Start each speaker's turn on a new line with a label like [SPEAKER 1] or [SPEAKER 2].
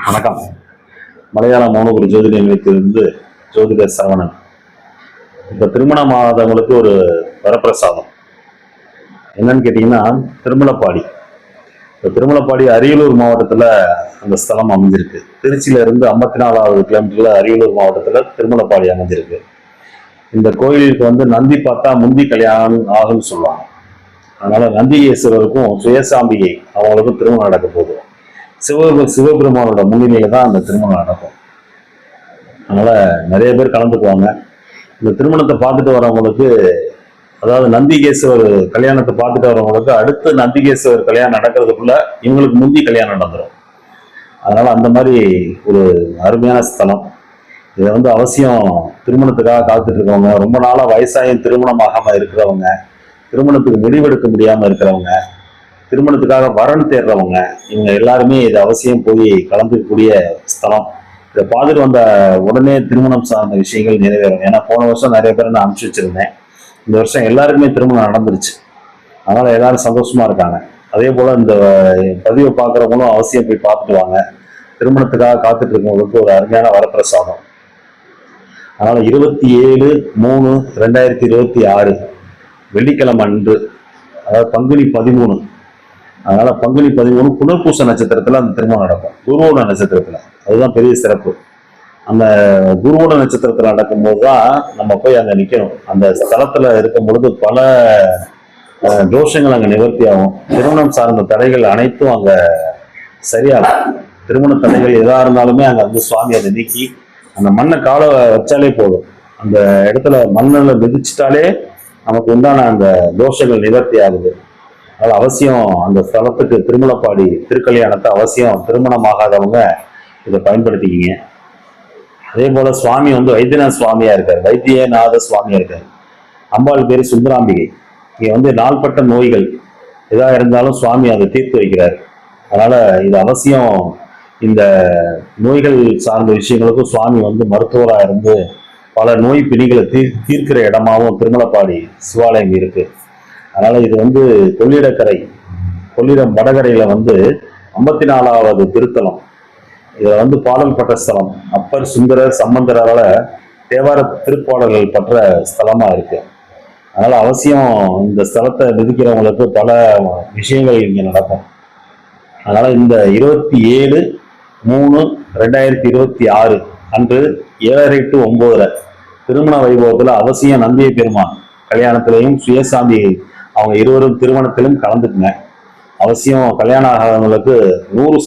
[SPEAKER 1] வணக்கம். மலையாள மௌனகுரு ஜோதிட நிலையத்திலிருந்து ஜோதிடர் சரவணன். இப்ப திருமணமானவங்களுக்கு ஒரு வரப்பிரசாதம் என்னன்னு கேட்டீங்கன்னா, திருமலப்பாடி. இப்ப திருமலப்பாடி அரியலூர் மாவட்டத்துல அந்த ஸ்தலம் அமைஞ்சிருக்கு. திருச்சியில இருந்து 54வது கிலோமீட்டர்ல அரியலூர் மாவட்டத்துல திருமலப்பாடி அமைஞ்சிருக்கு. இந்த கோயிலுக்கு நந்தி பார்த்தா முந்தி கல்யாணம் ஆகும்னு சொல்லுவாங்க. அதனால நந்திகேஸ்வரருக்கும் சுயசாம்பிகை அவங்களுக்கும் திருமணம் நடக்க போகுது. சிவபெருமானோட முன்னிலையில தான் அந்த திருமணம் நடக்கும். அதனால நிறைய பேர் கலந்துக்குவாங்க. இந்த திருமணத்தை பார்த்துட்டு வரவங்களுக்கு, அதாவது நந்திகேஸ்வர் கல்யாணத்தை பார்த்துட்டு வரவங்களுக்கு அடுத்து நந்திகேஸ்வர் கல்யாணம் நடக்கிறதுக்குள்ள இவங்களுக்கு முந்தி கல்யாணம் நடந்துடும். அதனால அந்த மாதிரி ஒரு அருமையான ஸ்தலம். இதை அவசியம் திருமணத்துக்காக காத்துட்டு இருக்கவங்க, ரொம்ப நாளா வயசாயும் திருமணம் ஆகாம இருக்கிறவங்க, திருமணத்துக்கு முடிவெடுக்க முடியாம இருக்கிறவங்க, திருமணத்துக்காக வரன் தேடுறவங்க, இவங்க எல்லாருமே இது அவசியம் போய் கலந்துக்கக்கூடிய ஸ்தலம். இதை பார்த்துட்டு வந்த உடனே திருமணம் சார்ந்த விஷயங்கள் நிறைவேறும். ஏன்னா போன வருஷம் நிறைய பேர் நான் அனுப்பிச்சு வச்சிருந்தேன். இந்த வருஷம் எல்லாருக்குமே திருமணம் நடந்துருச்சு. அதனால எல்லாரும் சந்தோஷமா இருக்காங்க. அதே போல இந்த பதிவை பார்க்குறவங்களும் அவசியம் போய் பார்த்துட்டு வாங்க. திருமணத்துக்காக காத்துட்டு இருக்கவங்களுக்கு ஒரு அருமையான வரப்பிரசாதம். அதனால 27/3/2026 வெள்ளிக்கிழமை அன்று, அதாவது பங்குனி 13. அதனால பங்குனி 13 புனர்பூச நட்சத்திரத்துல அந்த திருமணம் நடக்கும். குருவோட நட்சத்திரத்துல, அதுதான் பெரிய சிறப்பு. அந்த குருவோட நட்சத்திரத்துல நடக்கும்போது தான் நம்ம போய் அங்க நிக்கணும். அந்த ஸ்தலத்துல இருக்கும் பொழுது பல தோஷங்கள் அங்க நிவர்த்தி ஆகும். திருமணம் சார்ந்த தடைகள் அனைத்தும் அங்க சரியாகும். திருமண தடைகள் எதா இருந்தாலுமே அங்க சுவாமி அதை நீக்கி அந்த மண்ணை காலை வச்சாலே போதும். அந்த இடத்துல மண்ணில் மிதிச்சிட்டாலே நமக்கு உண்டான அந்த தோஷங்கள் நிவர்த்தி ஆகுது. அதனால அவசியம் அந்த ஸ்தலத்துக்கு, திருமலப்பாடி திருக்கல்யாணத்தை அவசியம் திருமணம் ஆகாதவங்க இதை பயன்படுத்திக்கிங்க. அதே போல சுவாமி வைத்தியநாத சுவாமியா இருக்காரு, வைத்தியநாத சுவாமியா இருக்காரு. அம்பாள் பேரு சுந்தராம்பிகை. இங்க நாள்பட்ட நோய்கள் எதா இருந்தாலும் சுவாமி அதை தீர்த்து வைக்கிறார். அதனால இது அவசியம். இந்த நோய்கள் சார்ந்த விஷயங்களுக்கும் சுவாமி மருத்துவராக இருந்து பல நோய் பிணிகளை தீர்க்கிற இடமாவும் திருமலப்பாடி சிவாலயம் இருக்கு. அதனால இது கொள்ளிடம் வடகரையில 54வது திருத்தலம். இதுல பாடல் பட்ட ஸ்தலம். அப்பர் சுந்தரர் சம்பந்தரால தேவார திருப்பாடல்கள் பற்ற ஸ்தலமா இருக்கு. அதனால அவசியம் இந்த ஸ்தலத்தை மிதிக்கிறவங்களுக்கு பல விஷயங்கள் இங்க நடக்கும். அதனால இந்த 27/3/2026 அன்று 7:30 to 9 திருமண வைபவத்துல அவசியம் நந்தியை பெருமான் கல்யாணத்திலையும் சுயசாமி அவங்க இருவரும் திருமணத்திலும் கலந்துக்குங்க. அவசியம் கல்யாணம் ஆகாதவங்களுக்கு 100